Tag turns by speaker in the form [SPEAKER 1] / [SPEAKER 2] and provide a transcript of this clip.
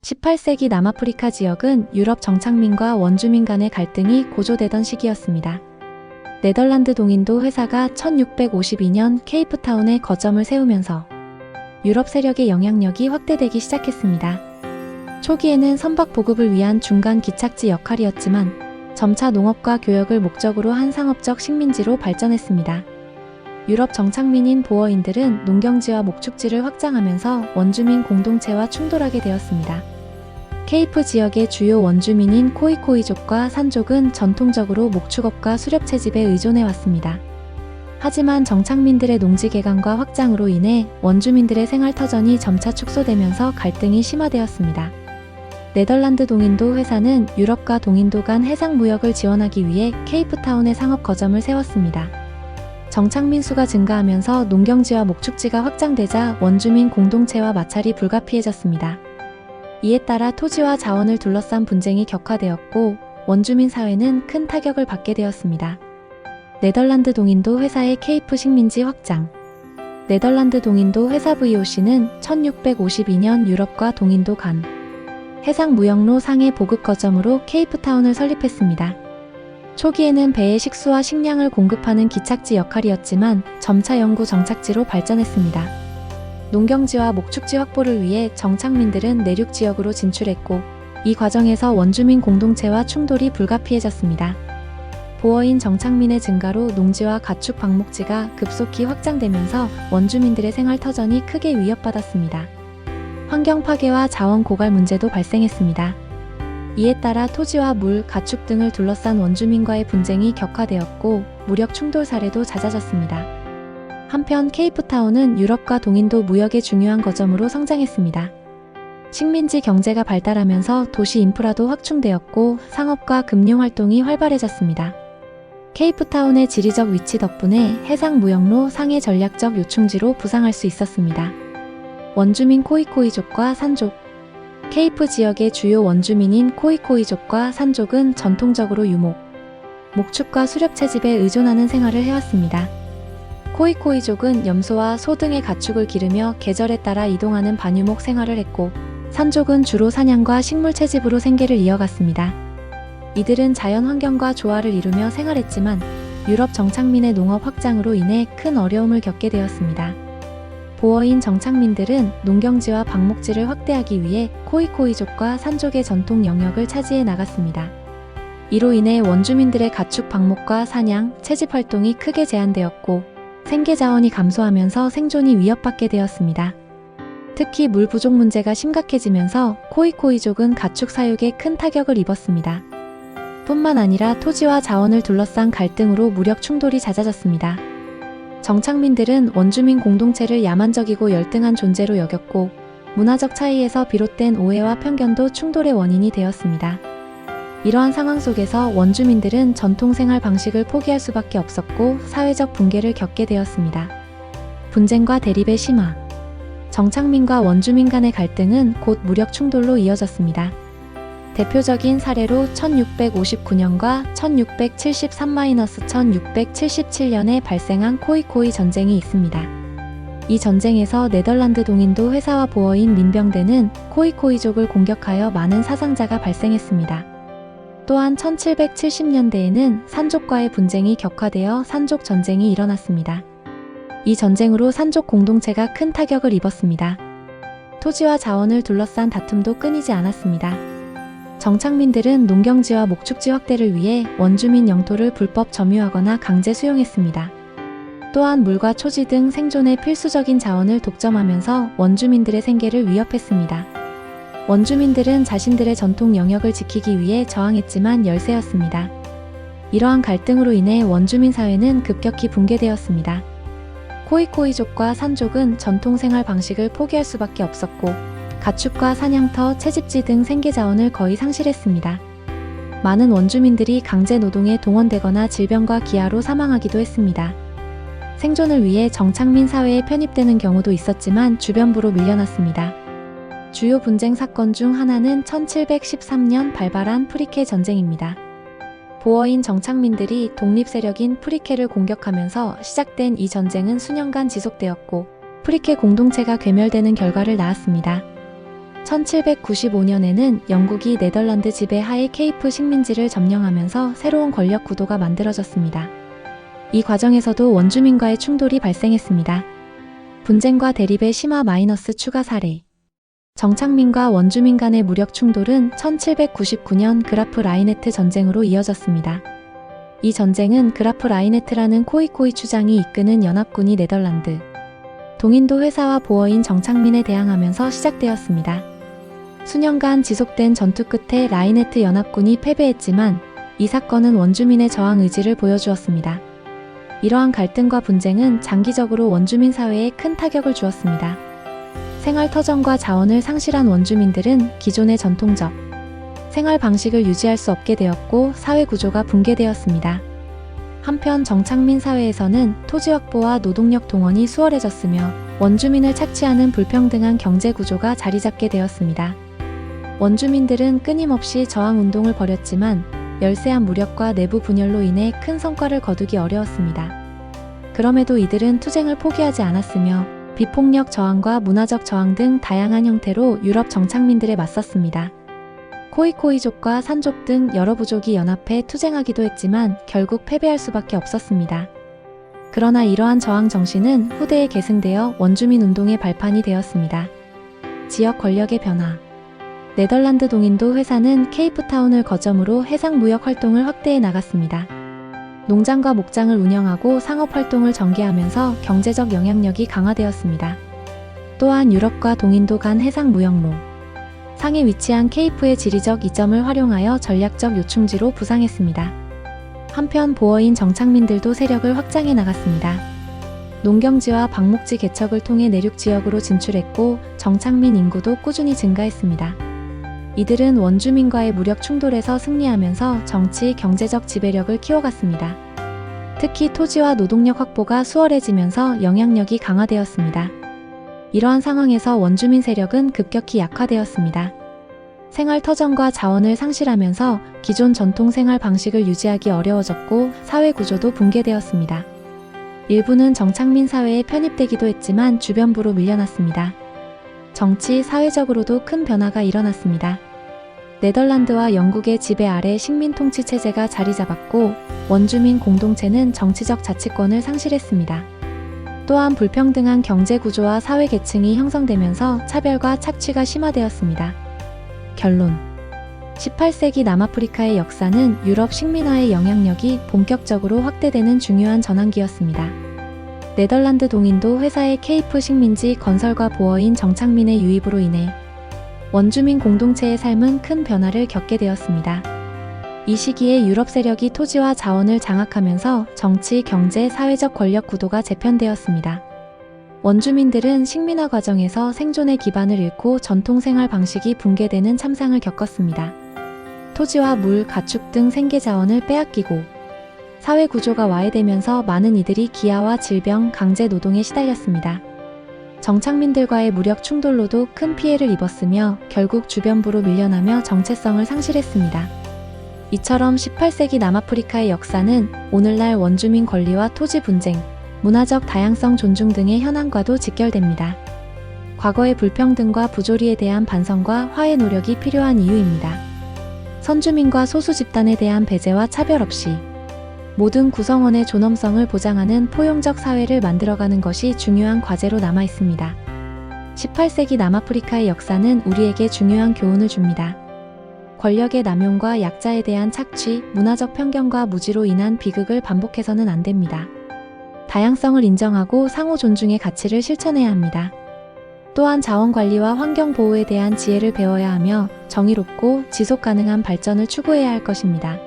[SPEAKER 1] 18세기 남아프리카 지역은 유럽 정착민과 원주민 간의 갈등이 고조되던 시기였습니다. 네덜란드 동인도 회사가 1652년 케이프타운에 거점을 세우면서 유럽 세력의 영향력이 확대되기 시작했습니다. 초기에는 선박 보급을 위한 중간 기착지 역할이었지만 점차 농업과 교역을 목적으로 한 상업적 식민지로 발전했습니다. 유럽 정착민인 보어인들은 농경지와 목축지를 확장하면서 원주민 공동체와 충돌하게 되었습니다. 케이프 지역의 주요 원주민인 코이코이족과 산족은 전통적으로 목축업과 수렵채집에 의존해왔습니다. 하지만 정착민들의 농지 개간과 확장으로 인해 원주민들의 생활터전이 점차 축소되면서 갈등이 심화되었습니다. 네덜란드 동인도 회사는 유럽과 동인도 간 해상 무역을 지원하기 위해 케이프타운에 상업 거점을 세웠습니다. 정착민 수가 증가하면서 농경지와 목축지가 확장되자 원주민 공동체와 마찰이 불가피해졌습니다. 이에 따라 토지와 자원을 둘러싼 분쟁이 격화되었고 원주민 사회는 큰 타격을 받게 되었습니다. 네덜란드 동인도 회사의 케이프 식민지 확장. 네덜란드 동인도 회사 VOC는 1652년 유럽과 동인도 간 해상 무역로 상해 보급 거점으로 케이프타운을 설립했습니다. 초기에는 배의 식수와 식량을 공급하는 기착지 역할이었지만 점차 영구 정착지로 발전했습니다. 농경지와 목축지 확보를 위해 정착민들은 내륙 지역으로 진출했고 이 과정에서 원주민 공동체와 충돌이 불가피해졌습니다. 보어인 정착민의 증가로 농지와 가축 방목지가 급속히 확장되면서 원주민들의 생활터전이 크게 위협받았습니다. 환경 파괴와 자원 고갈 문제도 발생했습니다. 이에 따라 토지와 물, 가축 등을 둘러싼 원주민과의 분쟁이 격화되었고 무력 충돌 사례도 잦아졌습니다. 한편 케이프타운은 유럽과 동인도 무역의 중요한 거점으로 성장했습니다. 식민지 경제가 발달하면서 도시 인프라도 확충되었고 상업과 금융 활동이 활발해졌습니다. 케이프타운의 지리적 위치 덕분에 해상 무역로 상해 전략적 요충지로 부상할 수 있었습니다. 원주민 코이코이족과 산족. 케이프 지역의 주요 원주민인 코이코이족과 산족은 전통적으로 유목, 목축과 수렵채집에 의존하는 생활을 해왔습니다. 코이코이족은 염소와 소 등의 가축을 기르며 계절에 따라 이동하는 반유목 생활을 했고 산족은 주로 사냥과 식물 채집으로 생계를 이어갔습니다. 이들은 자연 환경과 조화를 이루며 생활했지만 유럽 정착민의 농업 확장으로 인해 큰 어려움을 겪게 되었습니다. 보어인 정착민들은 농경지와 방목지를 확대하기 위해 코이코이족과 산족의 전통 영역을 차지해 나갔습니다. 이로 인해 원주민들의 가축 방목과 사냥, 채집 활동이 크게 제한되었고 생계 자원이 감소하면서 생존이 위협받게 되었습니다. 특히 물 부족 문제가 심각해지면서 코이코이족은 가축 사육에 큰 타격을 입었습니다. 뿐만 아니라 토지와 자원을 둘러싼 갈등으로 무력 충돌이 잦아졌습니다. 정착민들은 원주민 공동체를 야만적이고 열등한 존재로 여겼고 문화적 차이에서 비롯된 오해와 편견도 충돌의 원인이 되었습니다. 이러한 상황 속에서 원주민들은 전통 생활 방식을 포기할 수밖에 없었고 사회적 붕괴를 겪게 되었습니다. 분쟁과 대립의 심화. 정착민과 원주민 간의 갈등은 곧 무력 충돌로 이어졌습니다. 대표적인 사례로 1659년과 1673-1677년에 발생한 코이코이 전쟁이 있습니다. 이 전쟁에서 네덜란드 동인도 회사와 보어인 민병대는 코이코이족을 공격하여 많은 사상자가 발생했습니다. 또한 1770년대에는 산족과의 분쟁이 격화되어 산족 전쟁이 일어났습니다. 이 전쟁으로 산족 공동체가 큰 타격을 입었습니다. 토지와 자원을 둘러싼 다툼도 끊이지 않았습니다. 정착민들은 농경지와 목축지 확대를 위해 원주민 영토를 불법 점유하거나 강제 수용했습니다. 또한 물과 초지 등 생존에 필수적인 자원을 독점하면서 원주민들의 생계를 위협했습니다. 원주민들은 자신들의 전통 영역을 지키기 위해 저항했지만 열세였습니다. 이러한 갈등으로 인해 원주민 사회는 급격히 붕괴되었습니다. 코이코이족과 산족은 전통 생활 방식을 포기할 수밖에 없었고 가축과 사냥터, 채집지 등 생계 자원을 거의 상실했습니다. 많은 원주민들이 강제 노동에 동원되거나 질병과 기아로 사망하기도 했습니다. 생존을 위해 정착민 사회에 편입되는 경우도 있었지만 주변부로 밀려났습니다. 주요 분쟁 사건 중 하나는 1713년 발발한 프리케 전쟁입니다. 보어인 정착민들이 독립 세력인 프리케를 공격하면서 시작된 이 전쟁은 수년간 지속되었고 프리케 공동체가 괴멸되는 결과를 낳았습니다. 1795년에는 영국이 네덜란드 지배 하에 케이프 식민지를 점령하면서 새로운 권력 구도가 만들어졌습니다. 이 과정에서도 원주민과의 충돌이 발생했습니다. 분쟁과 대립의 심화 마이너스 추가 사례. 정착민과 원주민 간의 무력 충돌은 1799년 그라프 라이네트 전쟁으로 이어졌습니다. 이 전쟁은 그라프 라이네트라는 코이코이 추장이 이끄는 연합군이 네덜란드 동인도 회사와 보어인 정착민에 대항하면서 시작되었습니다. 수년간 지속된 전투 끝에 라이네트 연합군이 패배했지만 이 사건은 원주민의 저항 의지를 보여주었습니다. 이러한 갈등과 분쟁은 장기적으로 원주민 사회에 큰 타격을 주었습니다. 생활 터전과 자원을 상실한 원주민들은 기존의 전통적 생활 방식을 유지할 수 없게 되었고 사회 구조가 붕괴되었습니다. 한편 정착민 사회에서는 토지 확보와 노동력 동원이 수월해졌으며 원주민을 착취하는 불평등한 경제 구조가 자리 잡게 되었습니다. 원주민들은 끊임없이 저항 운동을 벌였지만 열세한 무력과 내부 분열로 인해 큰 성과를 거두기 어려웠습니다. 그럼에도 이들은 투쟁을 포기하지 않았으며 비폭력 저항과 문화적 저항 등 다양한 형태로 유럽 정착민들에 맞섰습니다. 코이코이족과 산족 등 여러 부족이 연합해 투쟁하기도 했지만 결국 패배할 수밖에 없었습니다. 그러나 이러한 저항 정신은 후대에 계승되어 원주민 운동의 발판이 되었습니다. 지역 권력의 변화. 네덜란드 동인도 회사는 케이프타운을 거점으로 해상 무역 활동을 확대해 나갔습니다. 농장과 목장을 운영하고 상업 활동을 전개하면서 경제적 영향력이 강화되었습니다. 또한 유럽과 동인도 간 해상 무역로 상에 위치한 케이프의 지리적 이점을 활용하여 전략적 요충지로 부상했습니다. 한편 보어인 정착민들도 세력을 확장해 나갔습니다. 농경지와 방목지 개척을 통해 내륙 지역으로 진출했고 정착민 인구도 꾸준히 증가했습니다. 이들은 원주민과의 무력 충돌에서 승리하면서 정치, 경제적 지배력을 키워갔습니다. 특히 토지와 노동력 확보가 수월해지면서 영향력이 강화되었습니다. 이러한 상황에서 원주민 세력은 급격히 약화되었습니다. 생활 터전과 자원을 상실하면서 기존 전통 생활 방식을 유지하기 어려워졌고 사회 구조도 붕괴되었습니다. 일부는 정착민 사회에 편입되기도 했지만 주변부로 밀려났습니다. 정치, 사회적으로도 큰 변화가 일어났습니다. 네덜란드와 영국의 지배 아래 식민 통치 체제가 자리 잡았고 원주민 공동체는 정치적 자치권을 상실했습니다. 또한 불평등한 경제 구조와 사회 계층이 형성되면서 차별과 착취가 심화되었습니다. 결론. 18세기 남아프리카의 역사는 유럽 식민화의 영향력이 본격적으로 확대되는 중요한 전환기였습니다. 네덜란드 동인도 회사의 케이프 식민지 건설과 보어인 정착민의 유입으로 인해 원주민 공동체의 삶은 큰 변화를 겪게 되었습니다. 이 시기에 유럽 세력이 토지와 자원을 장악하면서 정치, 경제, 사회적 권력 구도가 재편되었습니다. 원주민들은 식민화 과정에서 생존의 기반을 잃고 전통 생활 방식이 붕괴되는 참상을 겪었습니다. 토지와 물, 가축 등 생계 자원을 빼앗기고 사회 구조가 와해되면서 많은 이들이 기아와 질병, 강제 노동에 시달렸습니다. 정착민들과의 무력 충돌로도 큰 피해를 입었으며 결국 주변부로 밀려나며 정체성을 상실했습니다. 이처럼 18세기 남아프리카의 역사는 오늘날 원주민 권리와 토지 분쟁, 문화적 다양성 존중 등의 현안과도 직결됩니다. 과거의 불평등과 부조리에 대한 반성과 화해 노력이 필요한 이유입니다. 선주민과 소수 집단에 대한 배제와 차별 없이 모든 구성원의 존엄성을 보장하는 포용적 사회를 만들어가는 것이 중요한 과제로 남아 있습니다. 18세기 남아프리카의 역사는 우리에게 중요한 교훈을 줍니다. 권력의 남용과 약자에 대한 착취, 문화적 편견과 무지로 인한 비극을 반복해서는 안 됩니다. 다양성을 인정하고 상호 존중의 가치를 실천해야 합니다. 또한 자원 관리와 환경 보호에 대한 지혜를 배워야 하며 정의롭고 지속 가능한 발전을 추구해야 할 것입니다.